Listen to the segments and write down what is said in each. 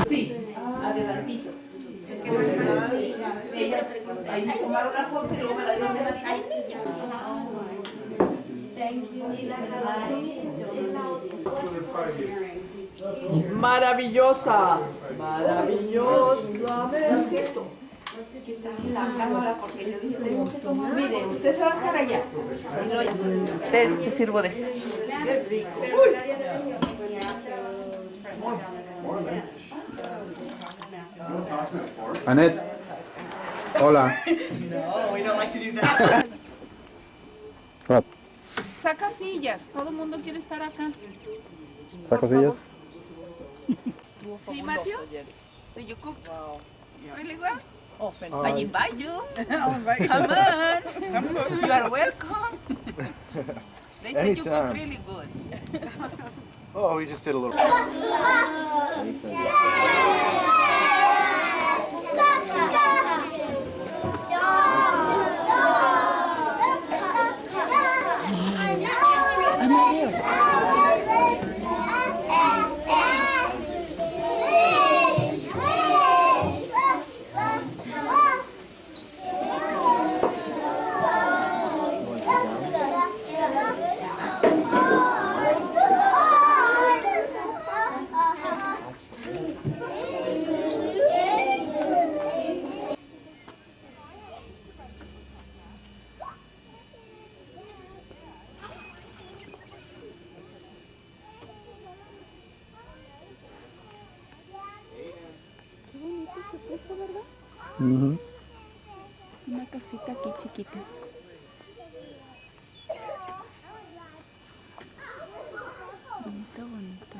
Sí, adelantito. Ahí se tomaron la foto y luego me la dieron de la calle. Maravillosa, maravillosamente. La cámara porque tengo que tomar. Mire, usted se va para allá. Te sirvo de esta. Qué rico. Annette, hola. No, we don't like to do that. What? Saca sillas, todo el mundo quiere estar acá. ¿Saco sillas? Sí, Matthew? Do you cook really well? Often. I invite you. I'll invite you. Come on. You are welcome. They say you cook Anytime. really good. Oh, we just did a little. Se puso, ¿verdad? Una casita aquí chiquita. Bonito, bonito.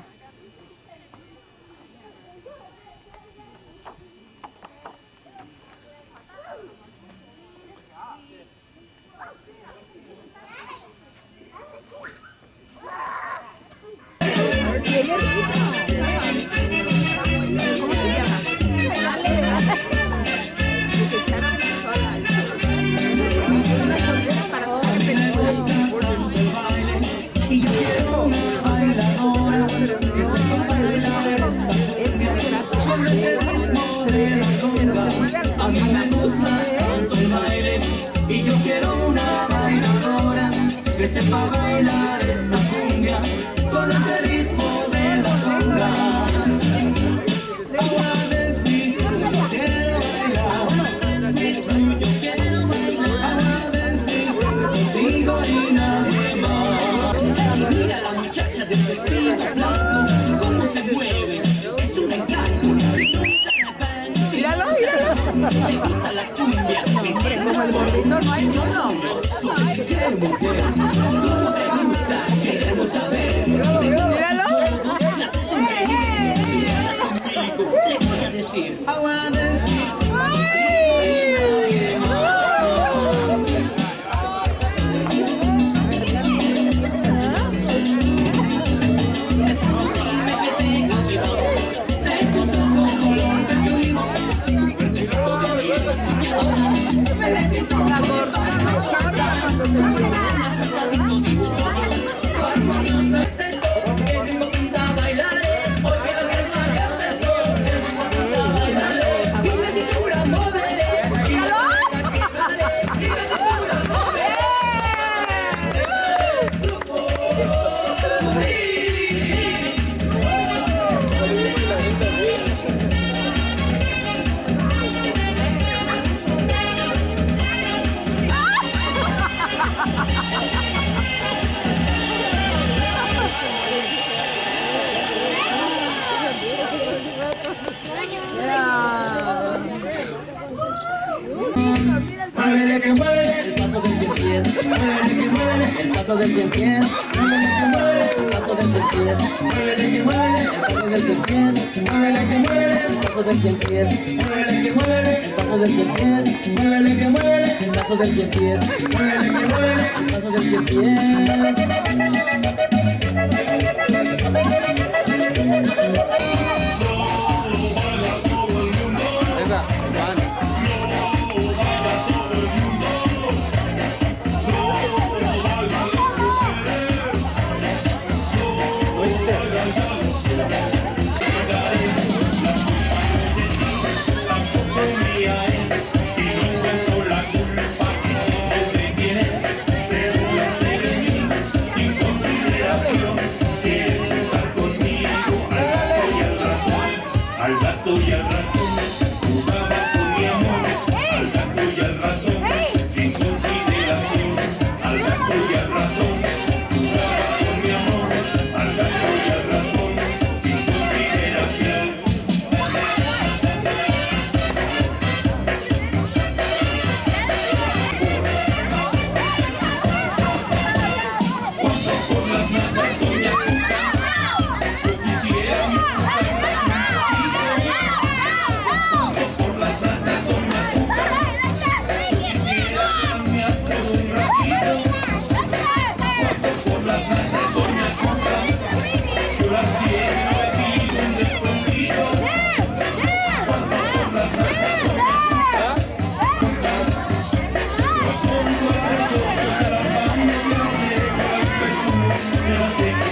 gato y al ratón, jugaba con mi amor. Al gato y al ratón, sin consideración. Al gato y al ratón, jugaba con mi amor. Al gato y al ratón, sin consideración. Cuando por las noches doña Cuca, yo quisiera disfrutar cuando por las noches doña Cuca, yo quisiera darme a todo un ratito. Cuando por las noches doña Cuca, yo las quiero aquí un escondido. Cuando por las noches doña Cuca, los pongo orgullosos a la mano de la ceja, el perfume de la ceja.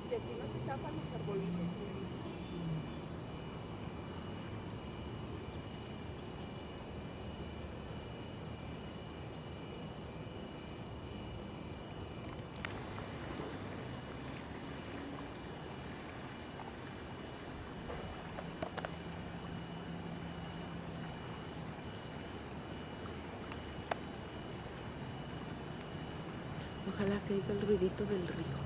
De aquí no se tapan los arbolitos, señorita. Ojalá se oiga el ruidito del río.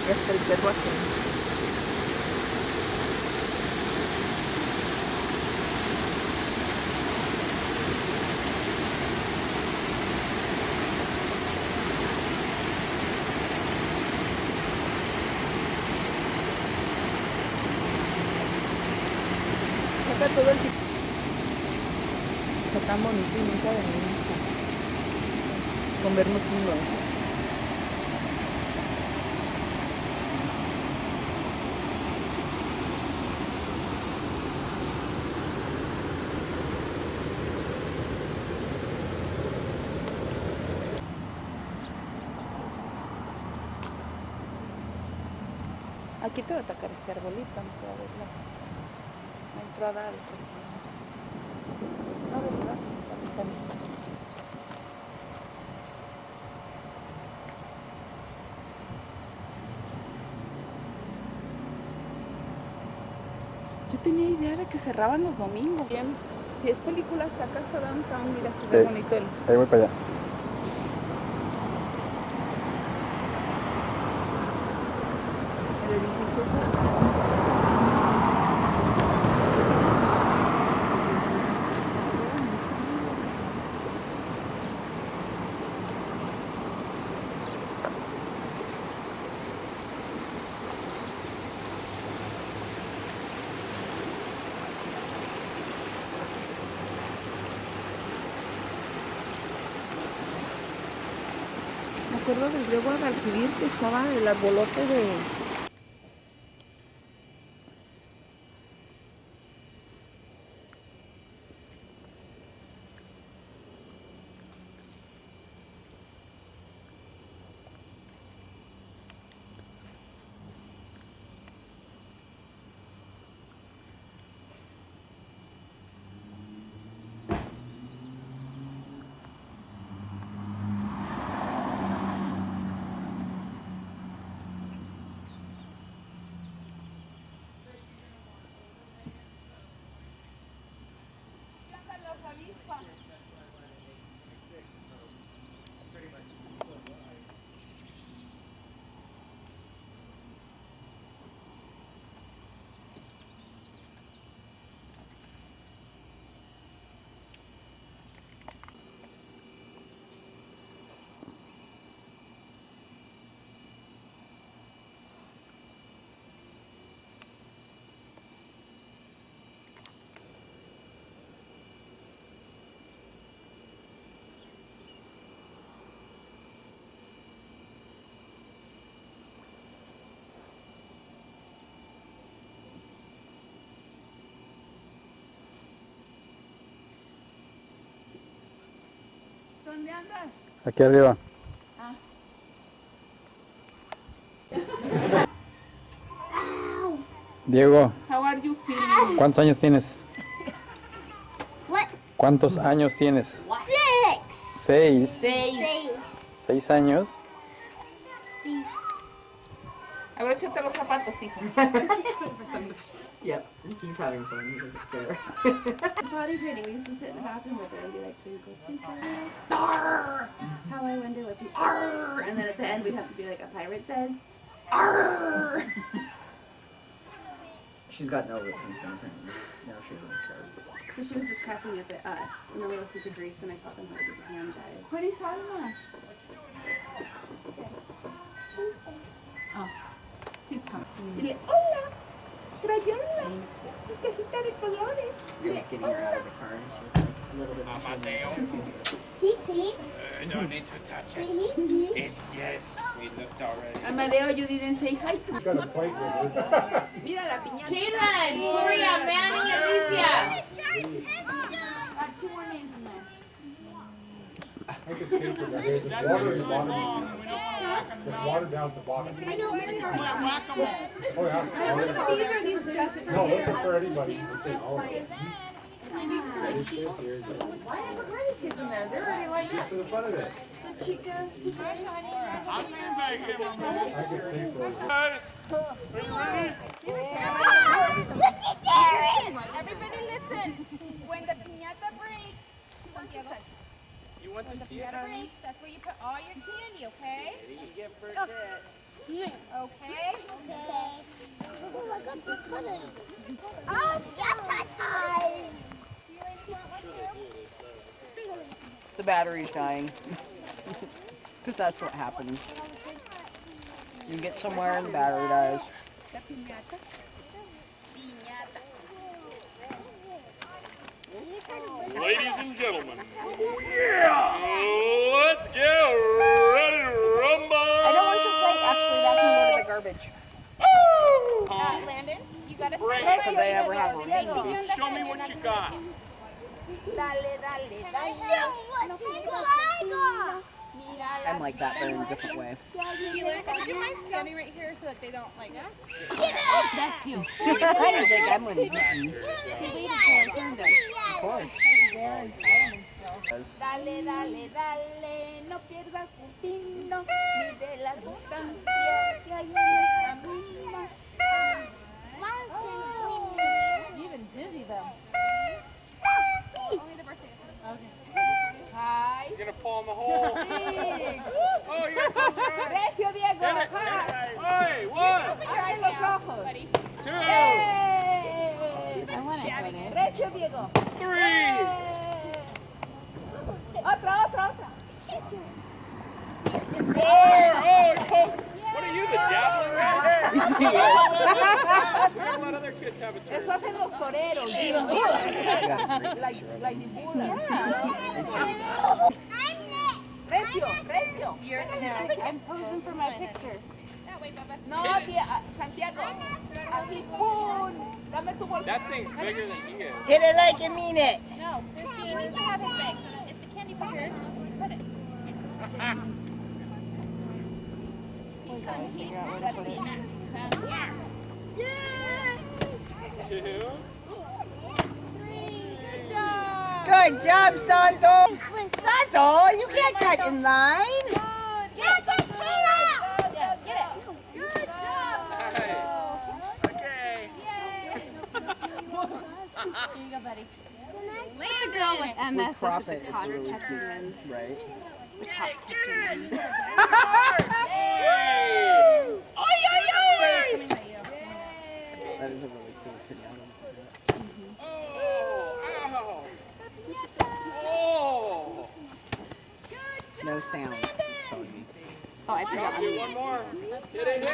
Ya está el perro aquí. Saca todo el... Está tan bonito y nunca venimos a comernos un lonche. Aquí te va a atacar este arbolito, vamos a ver la entrada del restaurante. No, de verdad, está bien. Yo tenía idea de que cerraban los domingos. Bien, si es película hasta acá está downtown, mira, se ve bonito el... Ahí voy para allá. el edificio. Me acuerdo del río Guadalquivir que estaba el arbolote de... ¿Dónde andas? Aquí arriba. Ah. Diego, How are you feeling? ¿cuántos años tienes? What? ¿Cuántos años tienes? 6. 6. 6 años. Sí. Abróchate los zapatos, hijo. Yep, he's having fun. He doesn't care. Potty training. We used to sit in the bathroom with her and be like, twinkle, twinkle, star. How I wonder what you are. And then at the end, we'd have to be like, a pirate says, arr. She's got no routine apparently. No, she doesn't care. So she was just cracking up at us. And then we listened to Grease and I taught them how to do the hand jive. ¿Cuál es Alma? Oh, he's coming. Dile, hola. Crayola. Mi cajita de colores. He was getting her out of the car and she was like a little bit He thinks. No need to touch it. He It's yes, we looked already. Amadeo, you didn't say hi to me. Mira la piñata. Kayla, Victoria, Manny, Alicia. Got 2 more names in there. I could see from the hair, there's water in the bottom. There's water down at the bottom. I know, maybe they're Oh, yeah. These are these just for No, you. this is for anybody. It's in all of it. Why have the kids in there? They're already like Just for the fun of it. the chicas. I'll stand back here, Mama. I could pay for it. Guys, are you ready? Everybody listen. When the piñata breaks, You want to see it? piñata breaks, that's where you put all your candy, okay? You get first hit. Okay? battery's dying. Because that's what happens. You get somewhere and the battery dies. Ladies and gentlemen. Oh, yeah! Let's get ready to rumble! I don't want to play. Actually, that can go to the garbage. Landon, you gotta Bring sit it. right Because I never have a remote. Show me what you got. I'm like that, but in a different way. You like, would you mind standing right here so that they don't like I think I'm going to beat you. Of course. Dale, dale, dale, no pierdas un tino, mide la distancia que hay en el camino. You even dizzy them. Only the birthday. Okay. Hi. You're gonna fall in the hole. Oh, you're gonna fall right. Recio, Diego. Hit it. Hey, 1, Abran los ojos. 2, I want to Recio, Diego. 3. Otra. 4. Oh, what are you, the javelin rider? Don't let other kids have a turn. Eso hacen los toreros. Like the Buddha. Recio. I'm posing for my picture. No, Santiago. Así, ¡pum! Dame tu bolsa. That thing's bigger than he is. Hit it like you mean it. No, you need to have his bag so that if the candy fingers, put it. Good job, Santo. Santo, you can't cut in line. Get it. Good job. Okay. Here you go, buddy. Like the girl with MS We crop at it, the it's top really catching cute, them. right? That is a really cool pinata. Oh! No sound, it's telling me. Oh, I forgot. Do one more. Hit it.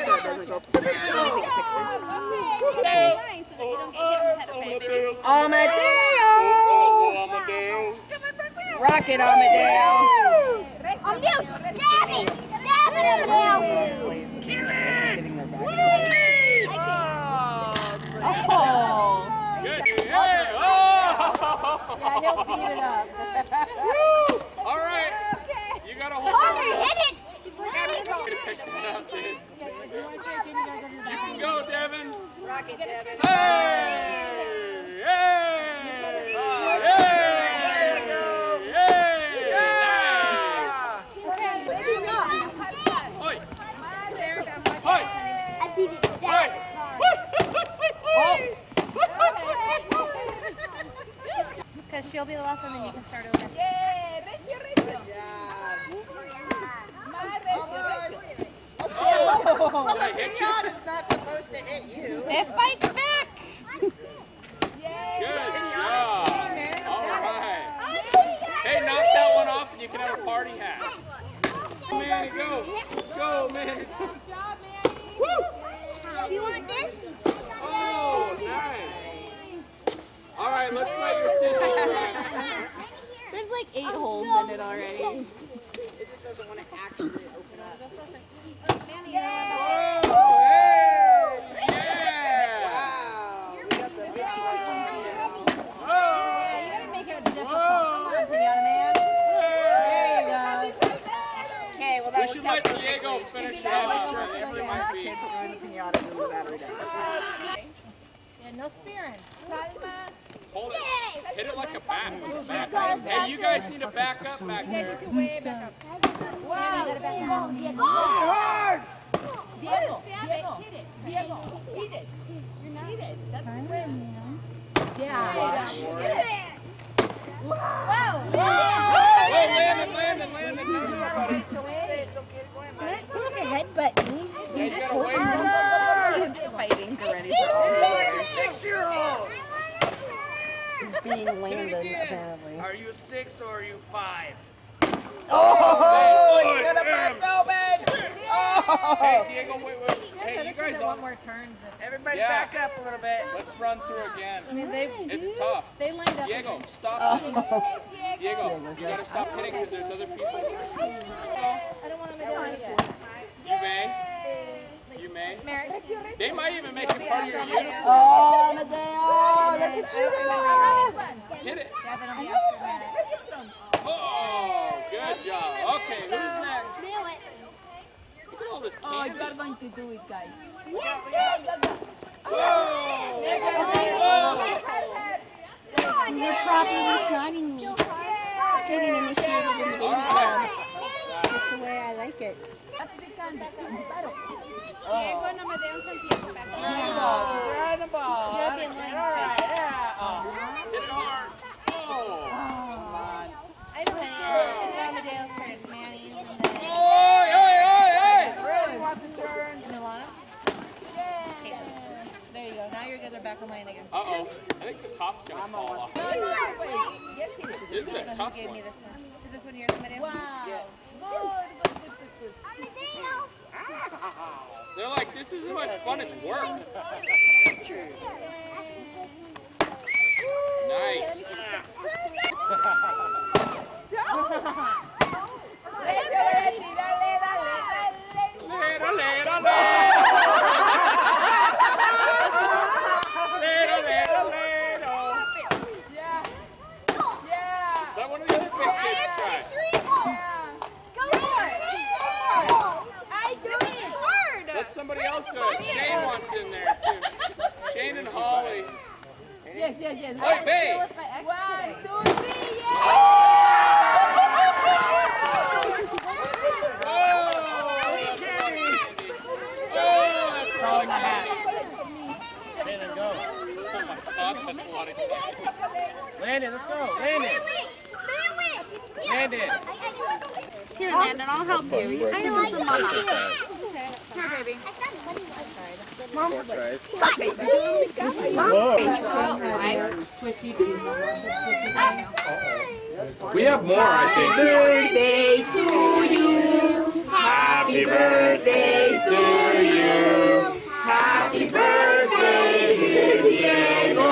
Mine so that you don't get hit in the head, okay? Amadeo! Amadeus. Rocket Amadeo! Kill it! Good. Hey. Oh! He'll beat it up. All right. You gotta hold on. Get a picture now, dude. You can go, Devin. Rocket Devin. Hey! Hey! Because she'll be the last one, then you can start over. Did I hit you? Pinata's not supposed to hit you. It fights back! Good job. All right. Hey, knock that one off and you can have a party hat. Manny, go. Go, Manny. Good job, Manny. You want this? Oh, nice. All right, let's let your sister run. There's like 8 holes in it already. It just doesn't want to actually open up. Whoa, hey, yeah. Wow. We got the big slide. Whoa. You gotta make it difficult. Come on, Pinata Man. There you go. Okay, well We that should worked out let Diego finish it off. Whatever it might be. Kids throwing the pinata into the battery down. Yeah, no spearing. Hold it. Hit it like a bat. Hey, you guys need to back up back there. Way back up. Wow. Diego, eat it. Eat it. That's great. Yeah. Wow. Oh, Landon. No, buddy. Look ahead, but Yeah, you gotta wait. He's fighting already for all this. Like a 6-year-old! He's being Landon, apparently. Are you 6 or are you 5? Oh, it's gonna back open! Oh! Hey, Diego, wait. Hey, you guys all. more turns. Everybody back up a little bit. Let's run through again. I mean, It's tough. they lined up. Diego, stop. Diego, you gotta stop hitting because there's other people. I don't want to make it. You may. They might even make it part of your uniform. Oh, Amadeo, look at you. Hit it. Yeah, then I'll be after that. Oh, good job. Okay, who's next? Look at all this candy. Oh, you are going to do it, guys. You're properly snotting me. Getting initiated in the baby club. Just the way I like it. Diego, no me dé un centímetro. Grab the ball. All right, yeah. Hit it hard. Oh. I know it's Amadeo's turn. It's Manny's and then Hey. Really wants a turn. Milana? There you go. Now you guys are back on lane again. Uh-oh. I think the top's gonna fall off. This is a tough Gave me one. this one. Is this one yours, Amadeo? Wow. They're like, this isn't much fun, it's work. Nice. Let one of the other big kids try. Let somebody else do it. Shane wants in there too. Shane and Holly. Yes. Hey, babe. 1, 2, 3, yeah! That's all I got. Landon, go. Oh my God, that's a lot of candy. Landon, let's go. Landon. Landon. Here, Landon, I'll help you. I don't like the mama. Here, baby. We have more, I think. Birthdays to you. Happy birthday to you. Happy birthday, dear Diego.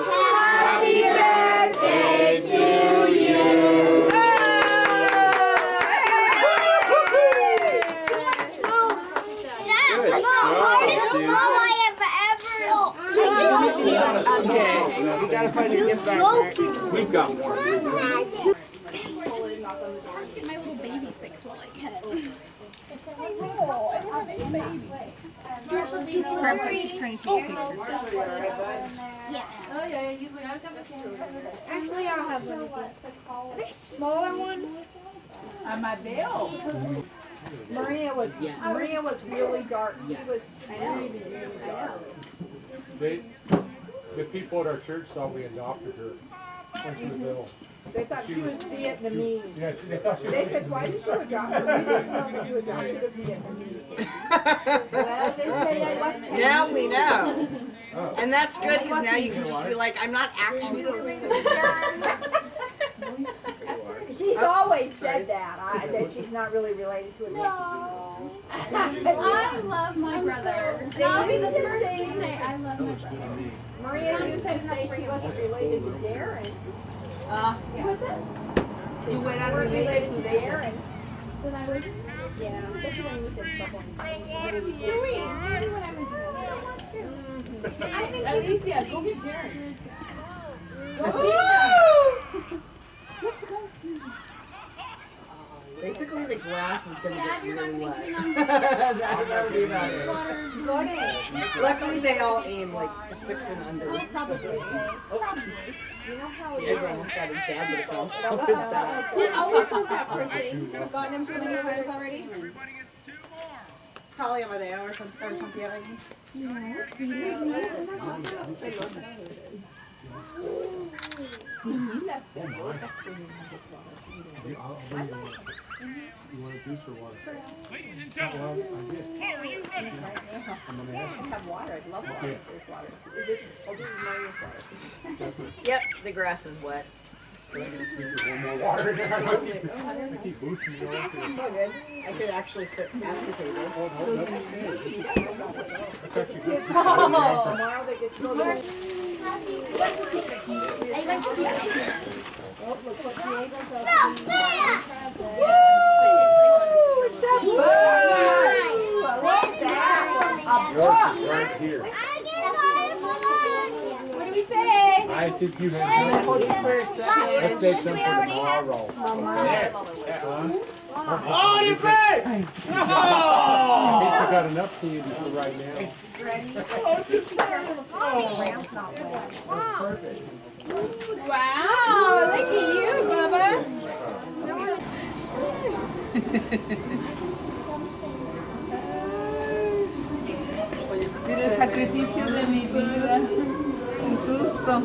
Happy birthday to you. Okay, we gotta find a gift back there. We've got more. Get my little baby fix while I can. He's trying to take pictures. Actually, I'll have one of these. There's smaller ones. Amadeo. Maria was really dark. She was. I know. The people at our church thought we adopted her when she was little. They thought she was Vietnamese. Yeah, they thought she was. They said, why did you adopt her? We didn't know that you adopted a Vietnamese. Well, they say I was Chinese. Now we know. And that's good because now you can just be like, I'm not actually. She's always said that, that she's not really related to a I love my brother. And I'll be the first to say I love my brother. Maria used to say she wasn't related to Darren. What's that? You went on related to Darren. That I was Yeah, especially when you said stuff What are we doing? Maybe when I was young. I think Alicia, go get Darren. Let's go see. Basically, the grass is gonna Dad, get you're not really going to wet. give me numbers. That'll never be about it. Water. Luckily, they all aim like 6 and under. Probably. You know how He almost got his dad to come off his back. He always does that person. I've gotten him so many times already. Probably over there or something like You want juice or water? Ladies and gentlemen, are you ready? I have water. I'd love water. There's water. This is Maria's water. Yep, the grass is wet. One more water in there. I keep boosting you. It's all good. I could actually sit at the table. Oh, no, that's okay. That's actually good. Tomorrow they get to go to Yours is right here. What do we say? I think you have hold you first. Let's take some for tomorrow. Oh, you big! I think we got enough candy for right now. Wow, look at you, Bubba. El sacrificio de mi vida. Un susto.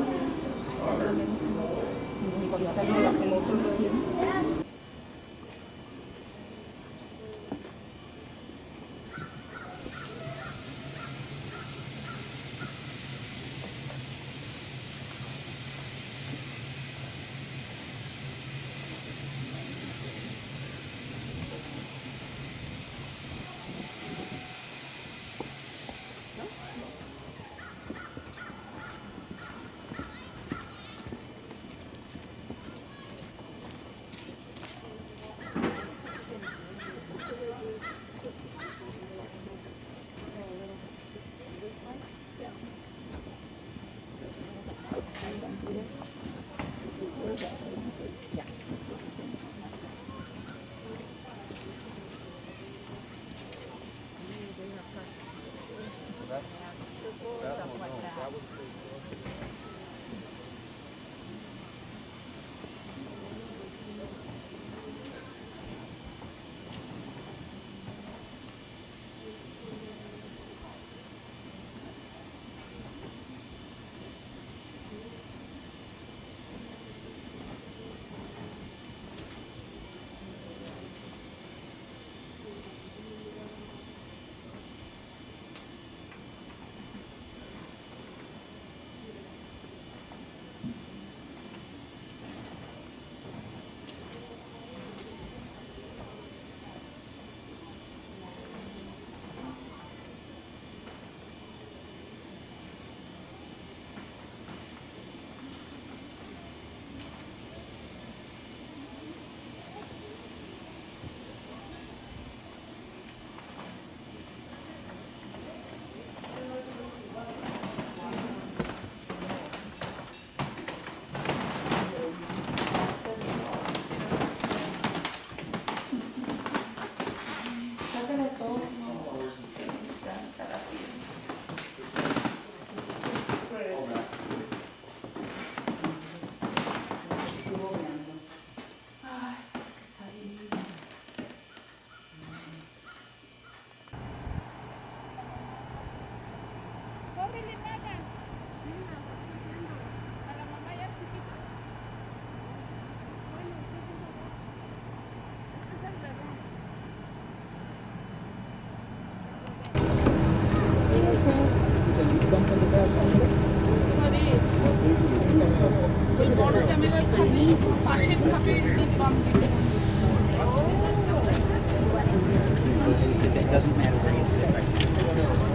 It doesn't matter where you sit.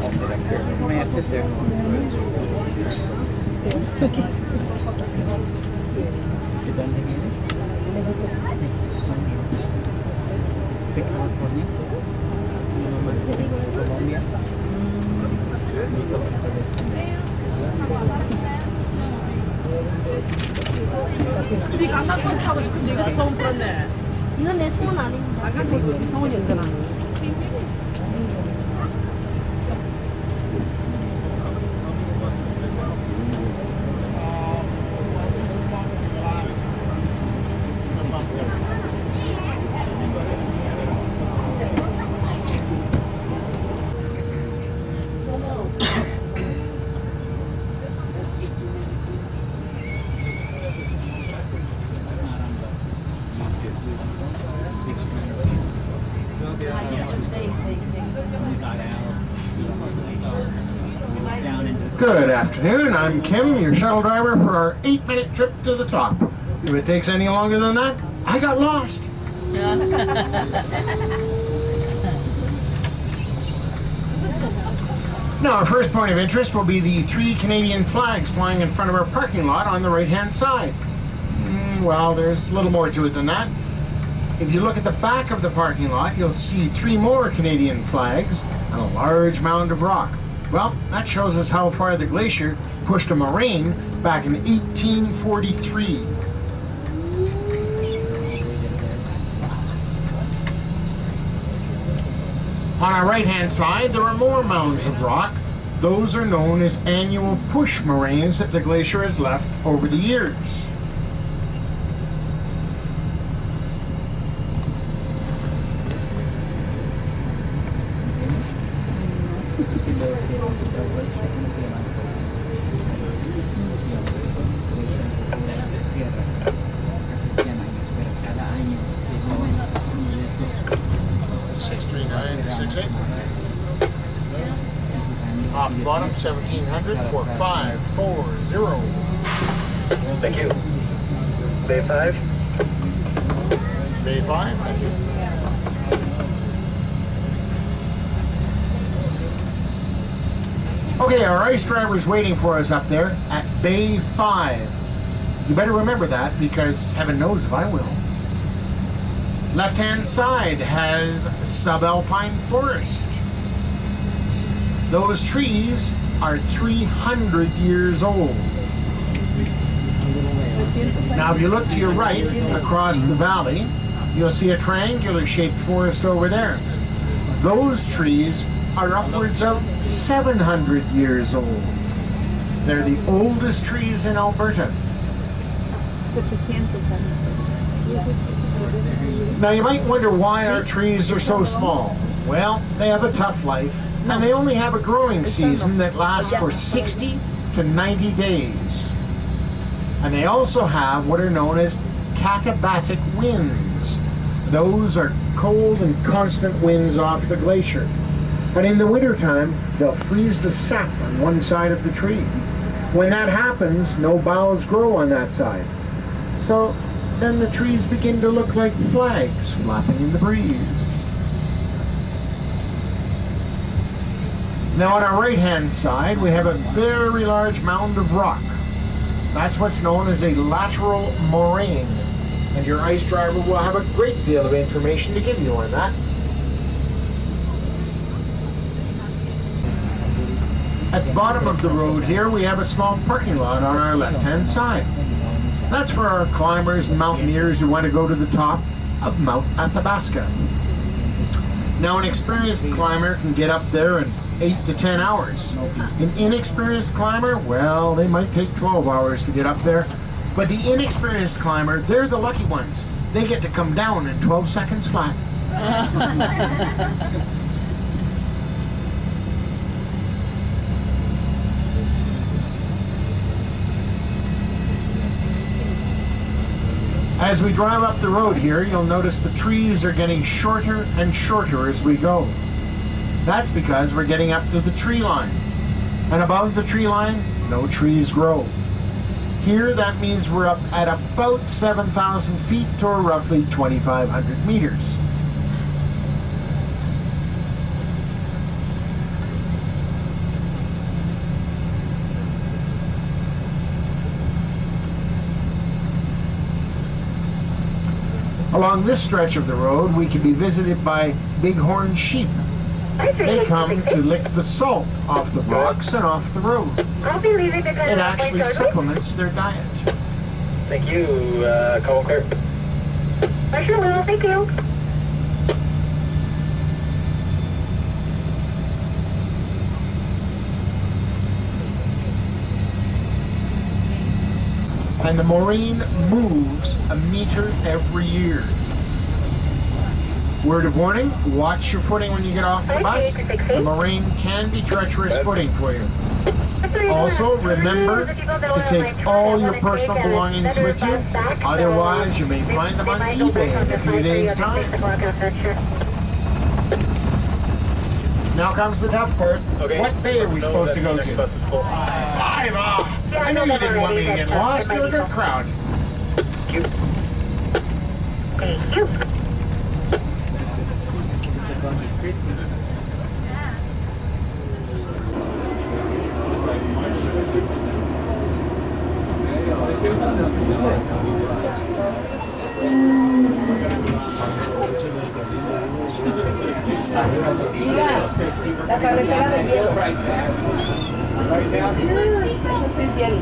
I'll sit up here. May I sit there? It's okay. You done taking it? Pick one for me. Colombia. 네 관광버스 타고 싶은데 이거 소문 풀었네. 이건 내 소문 아닙니다. 관광버스 소문이 없잖아. Good afternoon, I'm Kim, your shuttle driver for our 8-minute trip to the top. If it takes any longer than that, I got lost. Now, our first point of interest will be the 3 Canadian flags flying in front of our parking lot on the right-hand side. Well, there's a little more to it than that. If you look at the back of the parking lot, you'll see 3 more Canadian flags and a large mound of rock. Well, that shows us how far the glacier pushed a moraine back in 1843. On our right-hand side, there are more mounds of rock. Those are known as annual push moraines that the glacier has left over the years. Off the bottom, 1700 for 540. Thank you. Bay 5. Bay 5, thank you. Okay, our ice driver's waiting for us up there at Bay 5. You better remember that, because heaven knows if I will. Left-hand side has subalpine forest. Those trees are 300 years old. Now, if you look to your right, across the valley, you'll see a triangular-shaped forest over there. Those trees are upwards of 700 years old. They're the oldest trees in Alberta. Now, you might wonder why our trees are so small. Well, they have a tough life, and they only have a growing season that lasts for 60 to 90 days. And they also have what are known as katabatic winds. Those are cold and constant winds off the glacier. And in the wintertime, they'll freeze the sap on one side of the tree. When that happens, no boughs grow on that side. So then the trees begin to look like flags flapping in the breeze. Now on our right-hand side, we have a very large mound of rock. That's what's known as a lateral moraine. And your ice driver will have a great deal of information to give you on that. At the bottom of the road here, we have a small parking lot on our left-hand side. That's for our climbers and mountaineers who want to go to the top of Mount Athabasca. Now, an experienced climber can get up there in 8 to 10 hours. An inexperienced climber, well, they might take 12 hours to get up there. But the inexperienced climber, they're the lucky ones. They get to come down in 12 seconds flat. As we drive up the road here, you'll notice the trees are getting shorter and shorter as we go. That's because we're getting up to the tree line. And above the tree line, no trees grow. Here, that means we're up at about 7,000 feet or roughly 2,500 meters. Along this stretch of the road, we can be visited by bighorn sheep. They come to lick the salt off the rocks and off the road. It actually supplements their diet. Thank you, call clear. I sure will, thank you. And the moraine moves a meter every year. Word of warning, watch your footing when you get off the bus. The moraine can be treacherous footing for you. Also, remember to take all your personal belongings with you. Otherwise, you may find them on eBay in a few days' time. Now comes the tough part. What bay are we supposed to go to? 5! I know you didn't want me to get lost. You're a good crowd. Thank you. La carretera de hielo. Este es hielo.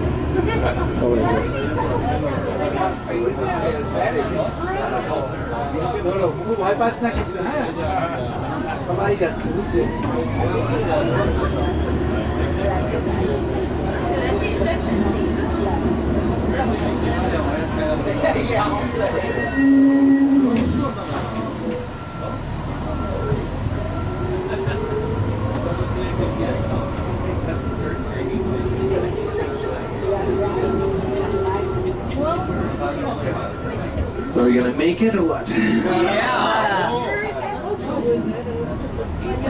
So are you gonna make it or what? You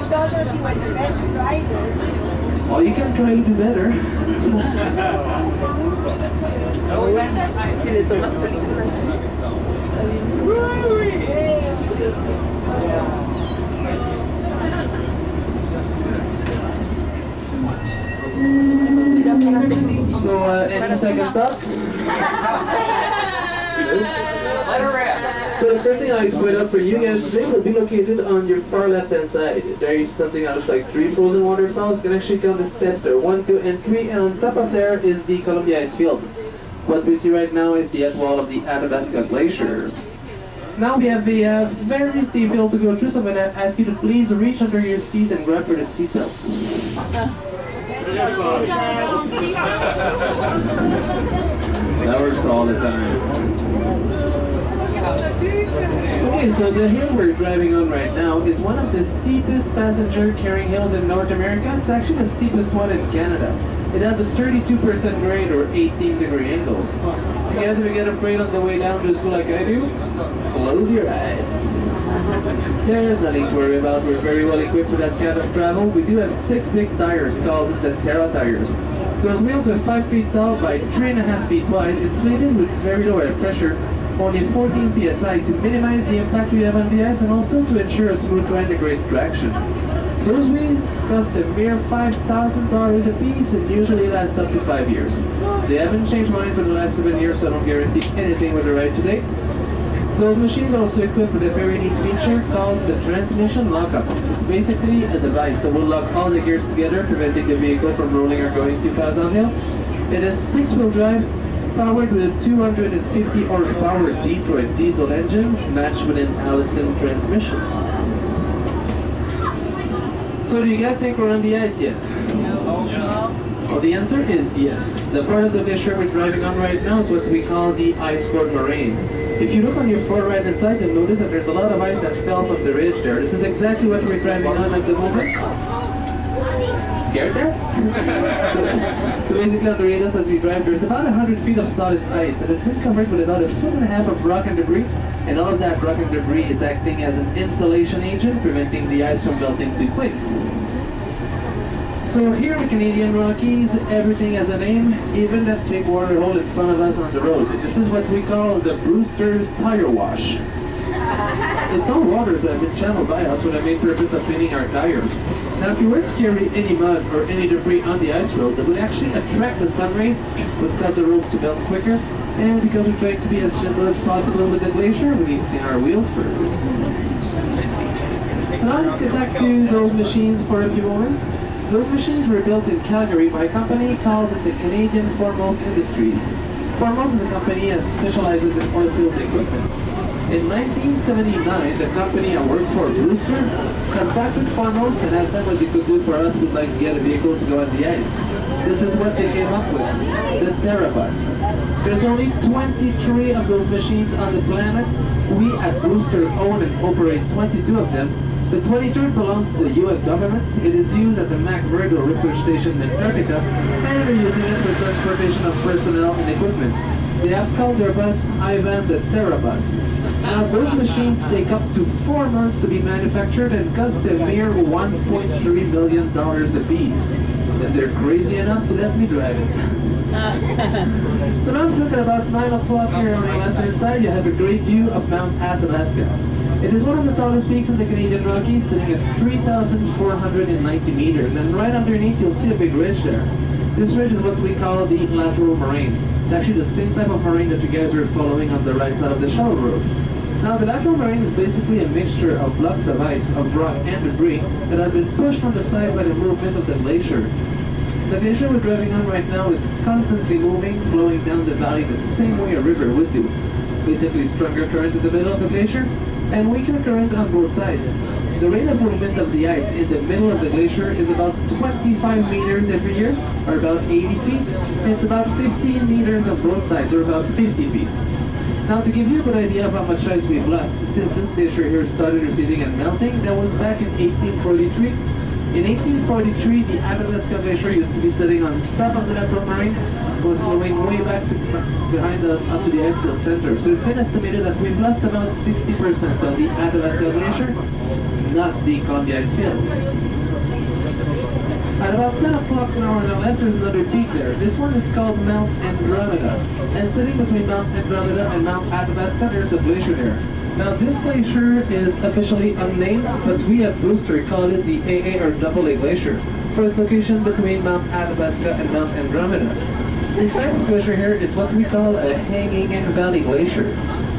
told us you were the best driver. Well, you can try to do better. Si le tomas películas, So, any second thoughts? So the first thing I'd point out for you guys today will be located on your far left-hand side. There is something that looks like 3 frozen waterfalls. You can actually count the steps there, 1, 2, and 3, and on top of there is the Columbia Ice Field. What we see right now is the head wall of the Athabasca Glacier. Now we have a very steep hill to go through, so I'm going to ask you to please reach under your seat and grab for the seat belts. That works all the time. Okay, so the hill we're driving on right now is one of the steepest passenger carrying hills in North America. It's actually the steepest one in Canada. It has a 32% grade or 18-degree angle. If you guys ever get afraid on the way down, just do like I do. Close your eyes. There's nothing to worry about. We're very well equipped for that kind of travel. We do have 6 big tires called the Terra tires. Those wheels are 5 feet tall by 3.5 feet wide, inflated with very low air pressure, only 14 psi to minimize the impact we have on the ice and also to ensure a smooth ride and great traction. Those wheels cost a mere $5,000 a piece and usually last up to 5 years. They haven't changed mine for the last 7 years, so I don't guarantee anything with the ride today. Those machines are also equipped with a very neat feature called the transmission lockup. It's basically a device that will lock all the gears together, preventing the vehicle from rolling or going too fast downhill. It is 6-wheel drive, powered with a 250 horsepower Detroit diesel engine matched with an Allison transmission. So do you guys think we're on the ice yet? Well, the answer is yes. The part of the glacier we're driving on right now is what we call the ice-cored moraine. If you look on your far right-hand side, you'll notice that there's a lot of ice that fell from the ridge there. This is exactly what we're driving on at the moment. Scared there? so basically on the radius as we drive, there's about 100 feet of solid ice that has been covered with about 1.5 feet of rock and debris, and all of that rock and debris is acting as an insulation agent, preventing the ice from melting too quick. So here in the Canadian Rockies, everything has a name, even that big water hole in front of us on the road. This is what we call the Brewster's Tire Wash. It's all waters that have been channeled by us for the main purpose of cleaning our tires. Now if you were to carry any mud or any debris on the ice road, that would actually attract the sun rays, would cause the road to melt quicker, and because we're trying to be as gentle as possible with the glacier, we need to clean our wheels first. Now let's get back to those machines for a few moments. Those machines were built in Calgary by a company called the Canadian Foremost Industries. Foremost is a company that specializes in oilfield equipment. In 1979, the company I worked for, Brewster, contacted Foremost and asked them what they could do for us who'd like to get a vehicle to go on the ice. This is what they came up with, the Terrabus. There's only 23 of those machines on the planet. We at Brewster own and operate 22 of them. The 23rd belongs to the U.S. government. It is used at the McMurdo Research Station in Antarctica, and they're using it for transportation of personnel and equipment. They have called their bus Ivan the Terrabus. Now, those machines take up to 4 months to be manufactured and cost a mere $1.3 million a piece. And they're crazy enough to let me drive it. So now if you look at about 9 o'clock here on the left-hand side, you have a great view of Mount Athabasca. It is one of the tallest peaks in the Canadian Rockies, sitting at 3,490 meters, and right underneath you'll see a big ridge there. This ridge is what we call the lateral moraine. It's actually the same type of moraine that you guys are following on the right side of the shuttle road. Now the lateral moraine is basically a mixture of blocks of ice, of rock and debris that have been pushed from the side by the movement of the glacier. The glacier we're driving on right now is constantly moving, flowing down the valley the same way a river would do. Basically stronger current in the middle of the glacier, and weaker current on both sides. The rate of movement of the ice in the middle of the glacier is about 25 meters every year, or about 80 feet, and it's about 15 meters on both sides, or about 50 feet. Now to give you a good idea of how much ice we've lost since this glacier here started receding and melting, that was back in 1843. In 1843, the Athabasca Glacier used to be sitting on top of the lateral moraine, was flowing way back behind us up to the ice field center. So it's been estimated that we've lost about 60% of the Athabasca Glacier, not the Columbia ice field. At about 10 o'clock an hour on the left, there's another peak there. This one is called Mount Andromeda. And sitting between Mount Andromeda and Mount Athabasca, there's a glacier there. Now this glacier is officially unnamed, but we at Brewster call it the AA or AA Glacier, for its location between Mount Athabasca and Mount Andromeda. This type of glacier here is what we call a hanging valley glacier.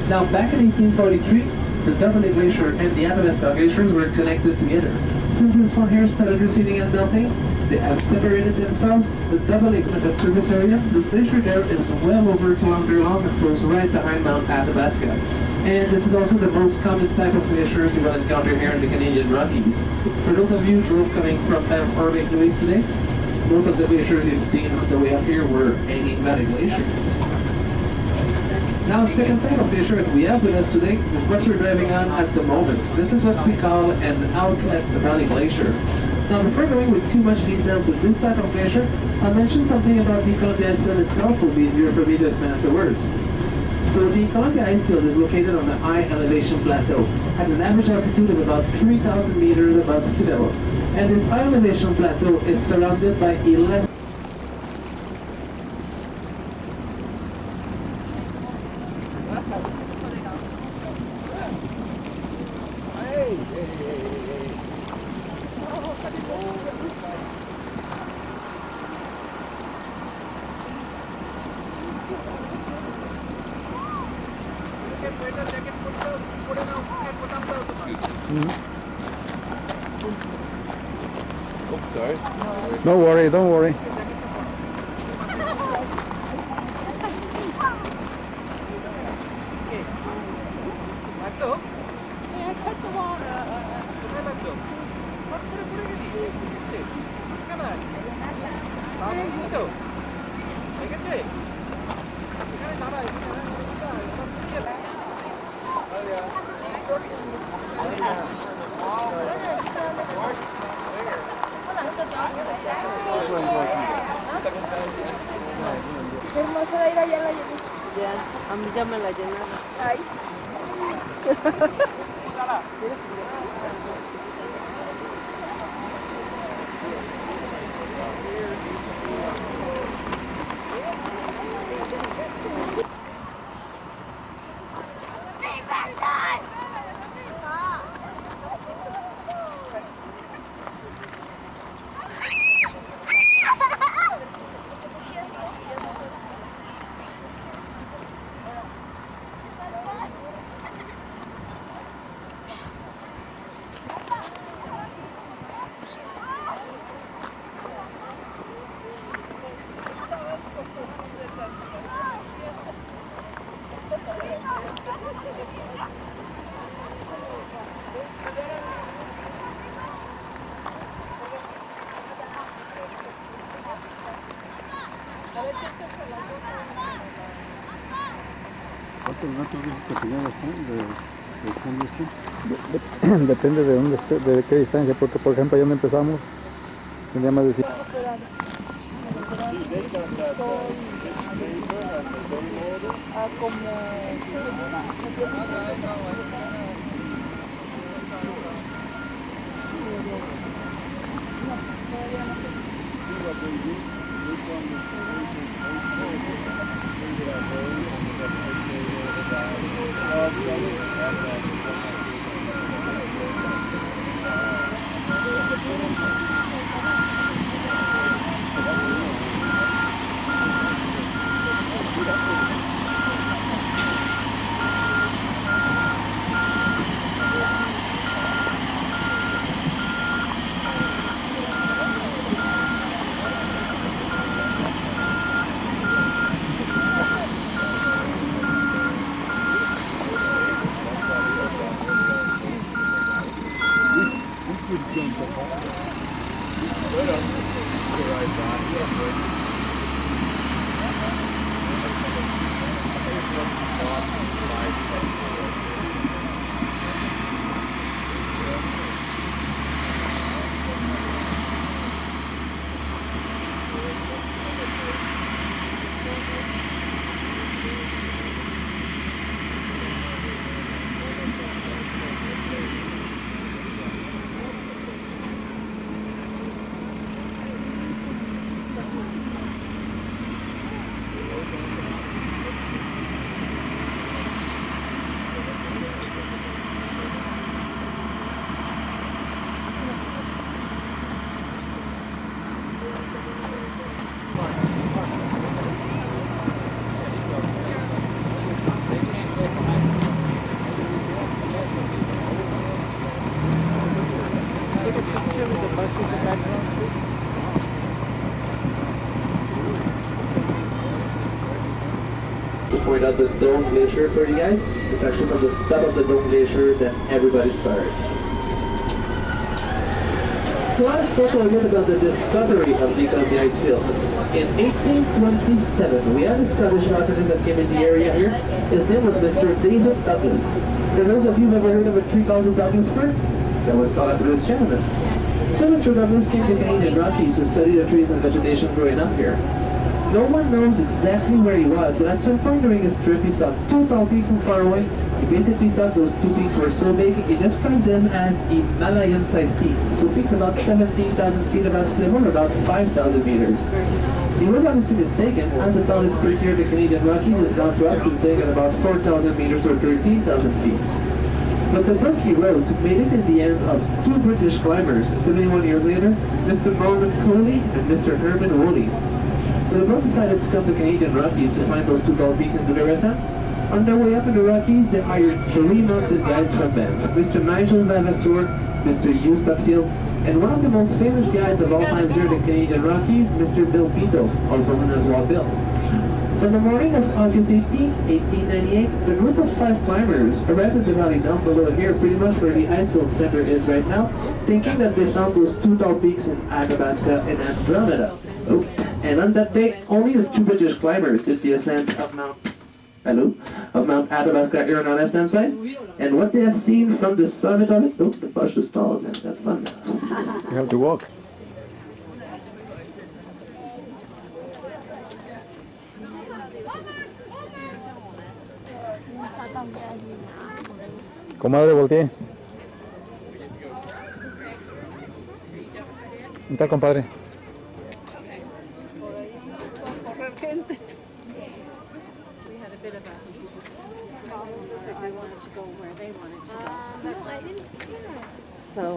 Now back in 1843, the AA Glacier and the Athabasca glaciers were connected together. Since this one here started receding and melting, they have separated themselves. The AA limited surface area, this glacier there is well over a kilometer long and flows right behind Mount Athabasca. And this is also the most common type of glaciers you will encounter here in the Canadian Rockies. For those of you who drove coming from Banff or Lake Louise today, most of the glaciers you've seen on the way up here were hanging valley glaciers. Now, the second type of glacier that we have with us today is what we're driving on at the moment. This is what we call an outlet valley glacier. Now, before going with too much details with this type of glacier, I'll mention something about the Columbia ice field itself. Will be easier for me to explain afterwards. So the Columbia ice field is located on a high elevation plateau at an average altitude of about 3,000 meters above sea level. And this high elevation plateau is surrounded by 11 Oops, sorry. Don't worry, don't worry. Qué hermosa de ir allá la llené. Ya, a mí ya me la llenaron. Ay. ¿Cuántos metros dijo que tenía de Depende de dónde esté, de qué distancia, porque por ejemplo allá donde empezamos tenía más de 100. Point out the Dome Glacier for you guys. It's actually from the top of the Dome Glacier that everybody starts. So let's talk a bit about the discovery of the ice field. In 1827, we have a Scottish botanist that came in the area here. His name was Mr. David Douglas. For those of you who have ever heard of a tree called the Douglas fir, that was called after this gentleman. So Mr. Douglas came to the Canadian Rockies to study the trees and vegetation growing up here. No one knows exactly where he was, but at some point during his trip he saw two tall peaks from far away. He basically thought those two peaks were so big, he described them as Himalayan-sized peaks. So peaks about 17,000 feet above sea level, or about 5,000 meters. He was obviously mistaken, as the tallest peak here in the Canadian Rockies is down to us and saying at about 4,000 meters or 13,000 feet. But the book he wrote made it in the hands of two British climbers 71 years later, Mr. Norman Coley and Mr. Herman Woolley. So the boat decided to come to Canadian Rockies to find those two tall peaks in the Ressa. On their way up in the Rockies, they hired 3 mountain guides from Banff, Mr. Nigel Vavasseur, Mr. Hugh Stuckfield, and one of the most famous guides of all times here in the Canadian Rockies, Mr. Bill Pito, also known as Wild Bill. So on the morning of August 18, 1898, the group of 5 climbers arrived at the valley down below here, pretty much where the icefield center is right now, thinking that they found those two tall peaks in Athabasca and Andromeda. Oh. And on that day, only the 2 British climbers did the ascent of Mount Athabasca here on our left-hand side. And what they have seen from the summit of it, oh, the bush is tall, that's fun. You have to walk. Comadre, volteé. ¿Dónde está, compadre?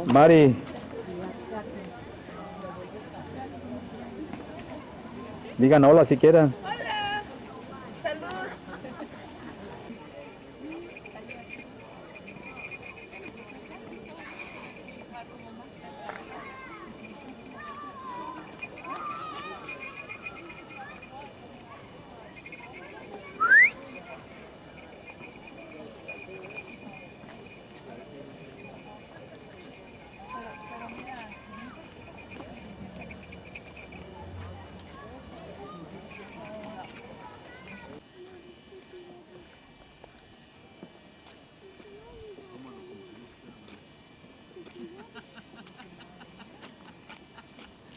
Mari. Digan hola si quieren. Hola. Salud.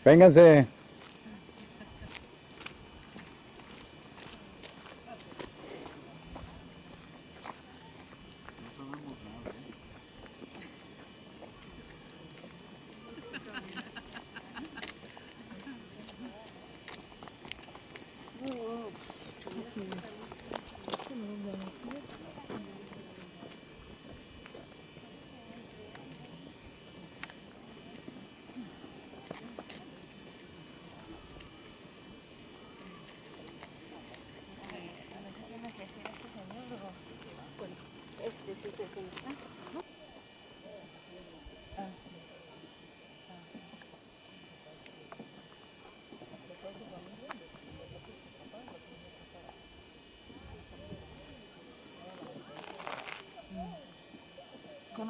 Vénganse.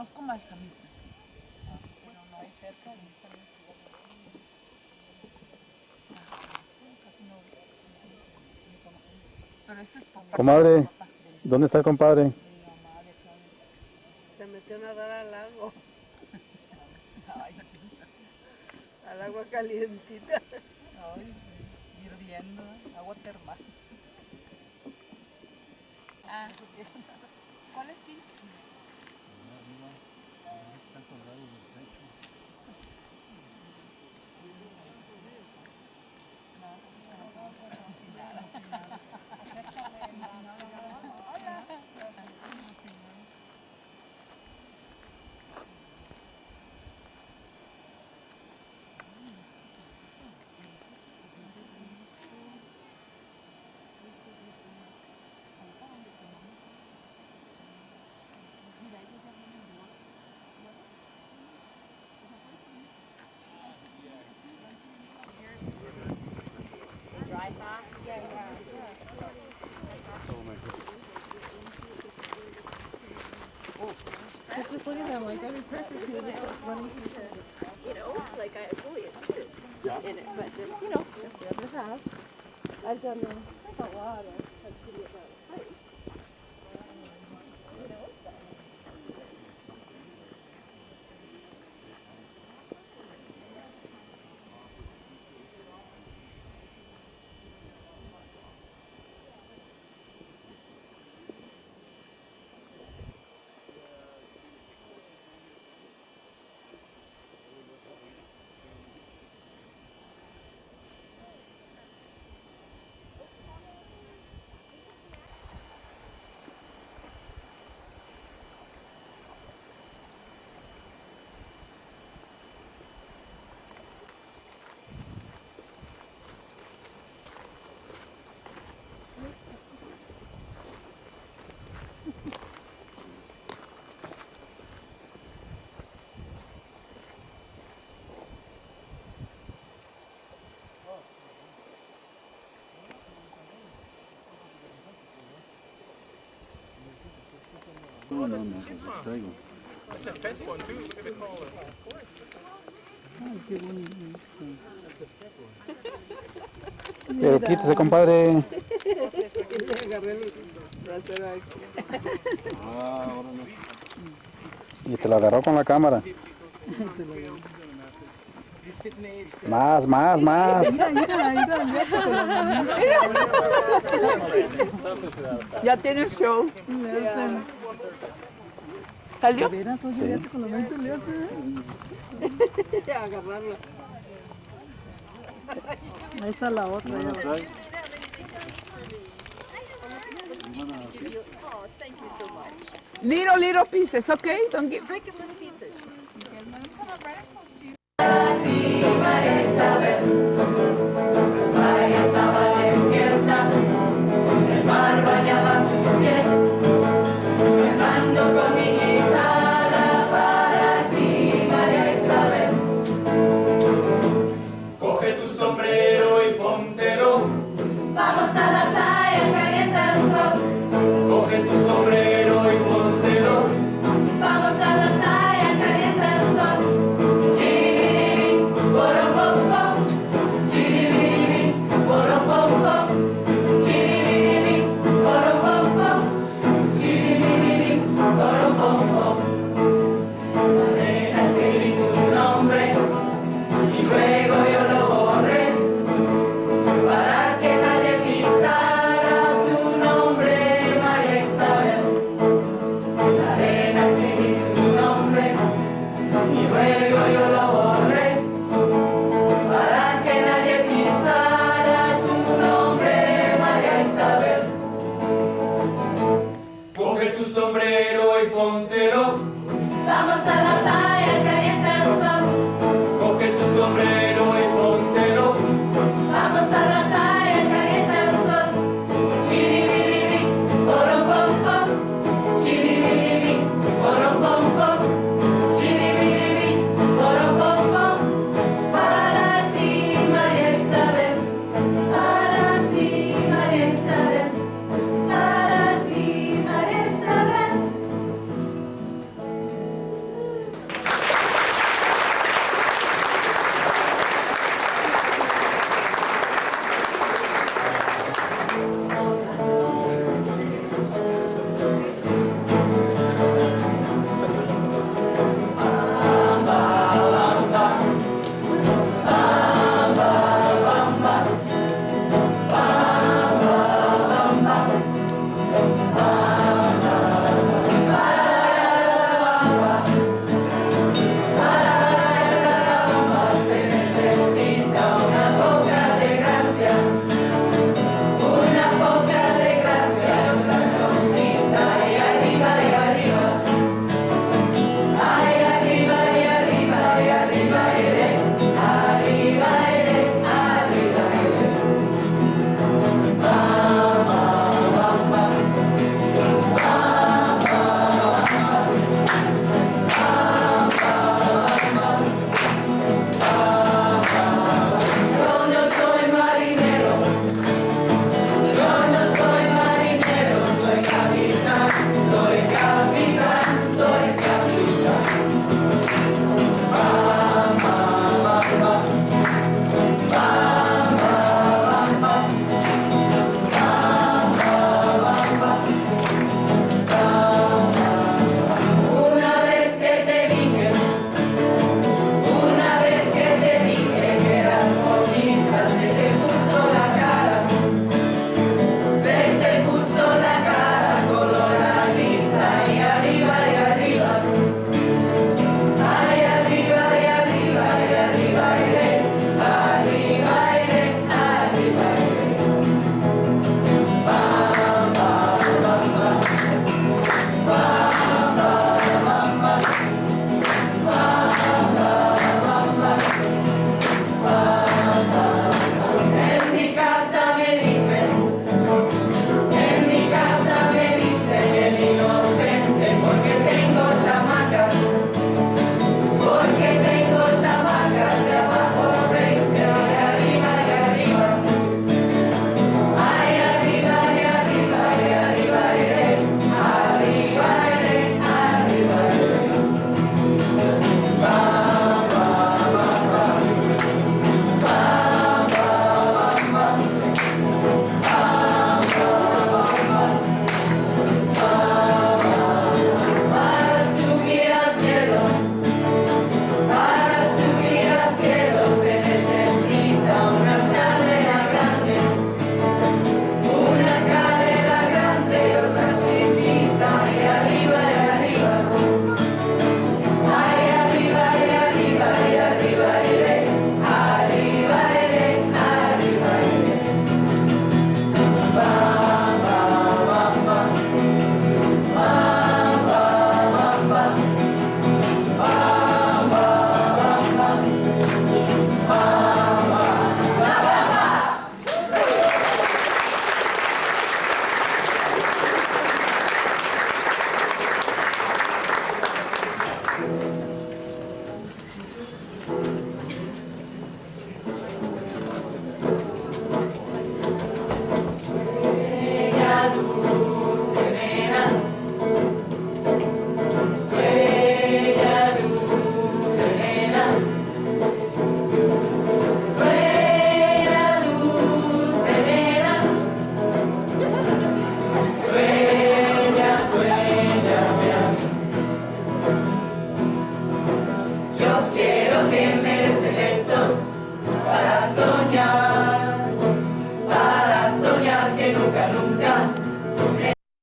conozco Marzamita, pero no es cerca de esta ciudad. Casi no conocemos. Pero eso es por Comadre, ¿dónde está el compadre? Se metió a nadar al lago. Ay, sí. Al agua calientita. Ay, sí. Hirviendo, agua termal. Ah, ¿cuál es Pink? Just look at them, like that'd be perfect. You know, like I fully interested in it, but just just never have. I've done a lot of video about types. No, traigo. That's a pet one too. Look at the collar. Ay, qué bonito. Pero quítese, compadre. Le agarré el trasero aquí. Ah, ahora no. Y te lo agarró con la cámara. Más. Ya tienes show. ¿Salió? Oye, le hace con la mente, le hace. Agarrarlo. Ahí está la otra. Ya. Oh, thank you so much. Little pieces, okay? Don't give. Break it little pieces. María estaba desierta, el mar bañaba tu piel, cantando con mi guitarra para ti, María Isabel. Coge tu sombrero.